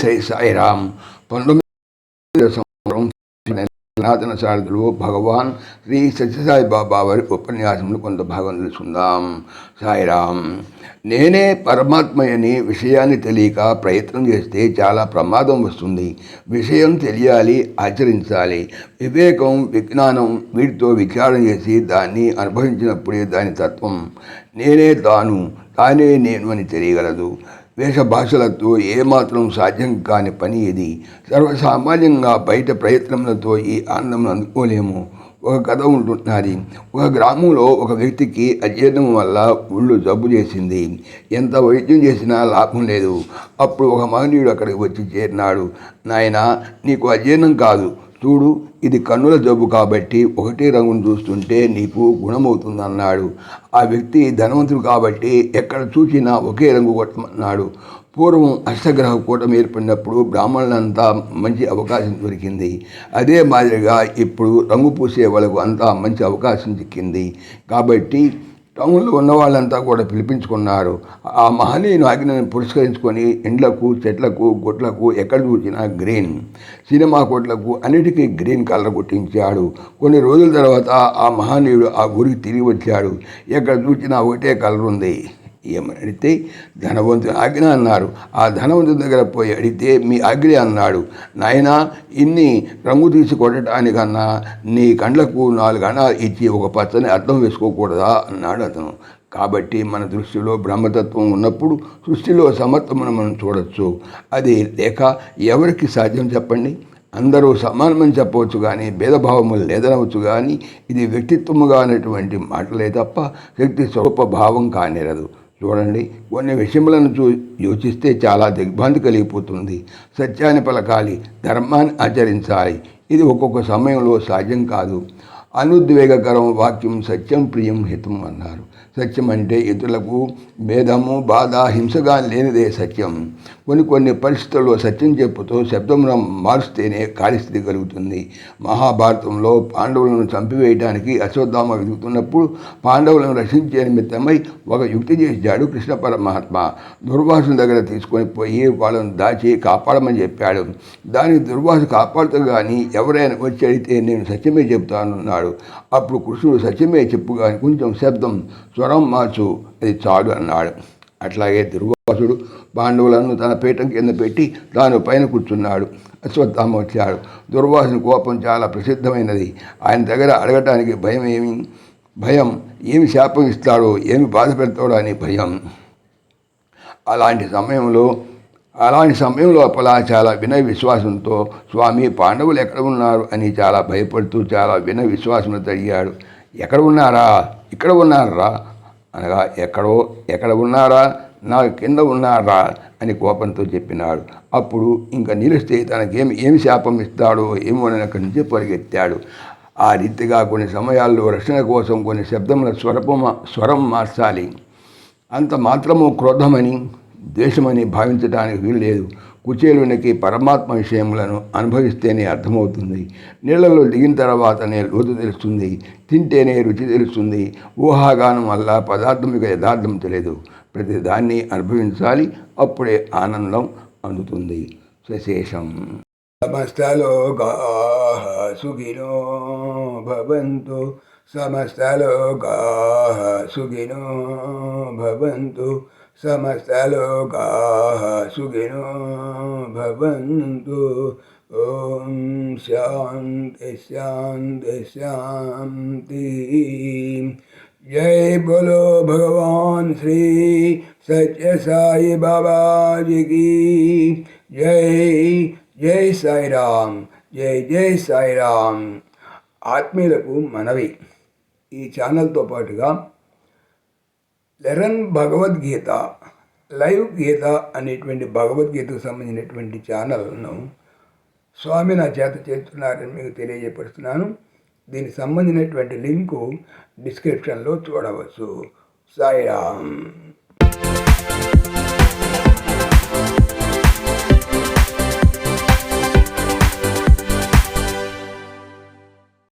శ్రీ సాయిరామ్ 19వ సంవత్సరం సనాతన శారదులు భగవాన్ శ్రీ సత్యసాయి బాబా వారి ఉపన్యాసములు కొంత భాగం తెలుసుకుందాం. సాయిరామ్. నేనే పరమాత్మయని విషయాన్ని తెలియక ప్రయత్నం చేస్తే చాలా ప్రమాదం వస్తుంది. విషయం తెలియాలి, ఆచరించాలి. వివేకం, విజ్ఞానం వీటితో విచారణ చేసి దాన్ని అనుభవించినప్పుడే దాని తత్వం నేనే తాను, తానే నేను అని తెలియగలదు. వేషభాషలతో ఏమాత్రం సాధ్యం కాని పని ఇది. సర్వసామాన్యంగా బయట ప్రయత్నములతో ఈ ఆనందం అందుకోలేము. ఒక కథ ఉంటున్నది. ఒక గ్రామంలో ఒక వ్యక్తికి అజీర్ణం వల్ల ఒళ్ళు జబ్బు చేసింది. ఎంత వైద్యం చేసినా లాభం లేదు. అప్పుడు ఒక మహనీయుడు అక్కడికి వచ్చి చేరినాడు. నాయనా, నీకు అజీర్ణం కాదు, చూడు, ఇది కన్నుల జబ్బు కాబట్టి ఒకటే రంగును చూస్తుంటే నీకు గుణమవుతుందన్నాడు. ఆ వ్యక్తి ధనవంతుడు కాబట్టి ఎక్కడ చూసినా ఒకే రంగు కొట్టమన్నాడు. పూర్వం అష్టగ్రహ కూటమి ఏర్పడినప్పుడు బ్రాహ్మణులంతా మంచి అవకాశం దొరికింది. అదే మాదిరిగా ఇప్పుడు రంగు పూసే వాళ్ళకు అంతా మంచి అవకాశం చిక్కింది. కాబట్టి టౌన్లో ఉన్న వాళ్ళంతా కూడా పిలిపించుకున్నారు. ఆ మహనీయుని ఆజ్ఞను పురస్కరించుకొని ఇండ్లకు, చెట్లకు, గుట్లకు ఎక్కడ చూసినా గ్రీన్, సినిమా కోట్లకు అన్నిటికీ గ్రీన్ కలర్ కొట్టించాడు. కొన్ని రోజుల తర్వాత ఆ మహనీయుడు ఆ ఊరికి తిరిగి వచ్చాడు. ఎక్కడ చూసినా ఒకటే కలర్ ఉంది. ఏమని అడిగితే ధనవంతుని ఆజ్ఞ అన్నారు. ఆ ధనవంతుని దగ్గర పోయి అడిగితే మీ ఆజ్ఞ అన్నాడు. నాయనా, ఇన్ని రంగు తీసి కొట్టడానికన్నా నీ కండ్లకు 4 అణాలు ఇచ్చి ఒక పచ్చని అర్థం వేసుకోకూడదా అన్నాడు అతను. కాబట్టి మన దృష్టిలో బ్రహ్మతత్వం ఉన్నప్పుడు సృష్టిలో సమత్వమును మనం చూడవచ్చు. అది లేక ఎవరికి సాధ్యం చెప్పండి? అందరూ సమానమని చెప్పవచ్చు కానీ భేదభావములు లేదనవచ్చు. కానీ ఇది వ్యక్తిత్వముగా అనేటువంటి మాటలే తప్ప శక్తి స్వరూప భావం కానేరదు. చూడండి, కొన్ని విషయములను యోచిస్తే చాలా దిగ్భ్రాంతి కలిగిపోతుంది. సత్యాన్ని పలకాలి, ధర్మాన్ని ఆచరించాలి. ఇది ఒక్కొక్క సమయంలో సాధ్యం కాదు. అనుద్వేగకరం వాక్యం సత్యం ప్రియం హితం అన్నారు. సత్యం అంటే ఇతరులకు భేదము, బాధ, హింసగా లేనిదే సత్యం. కొన్ని పరిస్థితుల్లో సత్యం చెప్పుతూ శబ్దమును మారుస్తేనే కార్యస్థితి కలుగుతుంది. మహాభారతంలో పాండవులను చంపివేయడానికి అశ్వత్థామ వెతుకుతున్నప్పుడు పాండవులను రక్షించే నిమిత్తమై ఒక యుక్తి చేశాడు కృష్ణ పరమాత్మ. దుర్వాసుని దగ్గర తీసుకొని పోయి వాళ్ళను దాచి కాపాడమని చెప్పాడు. దానికి దుర్వాసు కాపాడుతూ కానీ ఎవరైనా వచ్చి అడిగితే నేను సత్యమే చెప్తానన్నాడు. అప్పుడు కృష్ణుడు సత్యమే చెప్పు కానీ కొంచెం శబ్దం, స్వరం మార్చు, అది చాలు అన్నాడు. అట్లాగే దుర్వాసుడు పాండవులను తన పీఠం కింద పెట్టి తాను పైన కూర్చున్నాడు. అశ్వత్థామ వచ్చాడు. దుర్వాసుని కోపం చాలా ప్రసిద్ధమైనది. ఆయన దగ్గర అడగటానికి భయం ఏమి శాపం ఇస్తాడో, ఏమి బాధ పెడతాడో అని భయం. అలాంటి సమయంలో అప్పలా చాలా వినయ విశ్వాసంతో స్వామి, పాండవులు ఎక్కడ ఉన్నారు అని చాలా భయపడుతూ చాలా వినయ విశ్వాసంతో అడిగాడు. ఎక్కడ ఉన్నారా? ఇక్కడ ఉన్నారా అనగా ఎక్కడ ఉన్నారా? నా కింద ఉన్నారా అని కోపంతో చెప్పినాడు. అప్పుడు ఇంకా నిలిస్తే తనకేమి శాపం ఇస్తాడో ఏమో అని అక్కడి నుంచి పరిగెత్తాడు. ఆ రీతిగా కొన్ని సమయాల్లో రక్షణ కోసం కొన్ని శబ్దముల స్వరం మార్చాలి. అంత మాత్రము క్రోధమని, ద్వేషమని భావించడానికి వీలు లేదు. కుచేలునికి పరమాత్మ విషయములను అనుభవిస్తేనే అర్థమవుతుంది. నీళ్లలో దిగిన తర్వాతనే లోతు తెలుస్తుంది. తింటేనే రుచి తెలుస్తుంది. ఊహాగానం వల్ల పదార్థమిక యథార్థం తెలియదు. ప్రతి దాన్ని అనుభవించాలి, అప్పుడే ఆనందం అందుతుంది. సశేషం. సమస్తలోకాః సుఖినో భవంతు. సమస్తలోకాః సుఖినో భవంతు. సమస్తలోకాః సుఖినో భవంతు. ఓం శాంతి శాంతి శాంతి. जय बोलो भगवान श्री सत्य साई बाबा जी की जय. जय साई राम. जय जय साई राम. ఆత్మీయులకు మనవి, ఈ ఛానల్తో పాటుగా లెరన్ భగవద్గీత, లైవ్ గీత అనేటువంటి భగవద్గీతకు సంబంధించినటువంటి ఛానల్ను స్వామి నా చేత చేస్తున్నారని మీకు తెలియజేపడుతున్నాను. దీనికి సంబంధించినటువంటి లింకు డిస్క్రిప్షన్లో చూడవచ్చు. సాయిరామ్.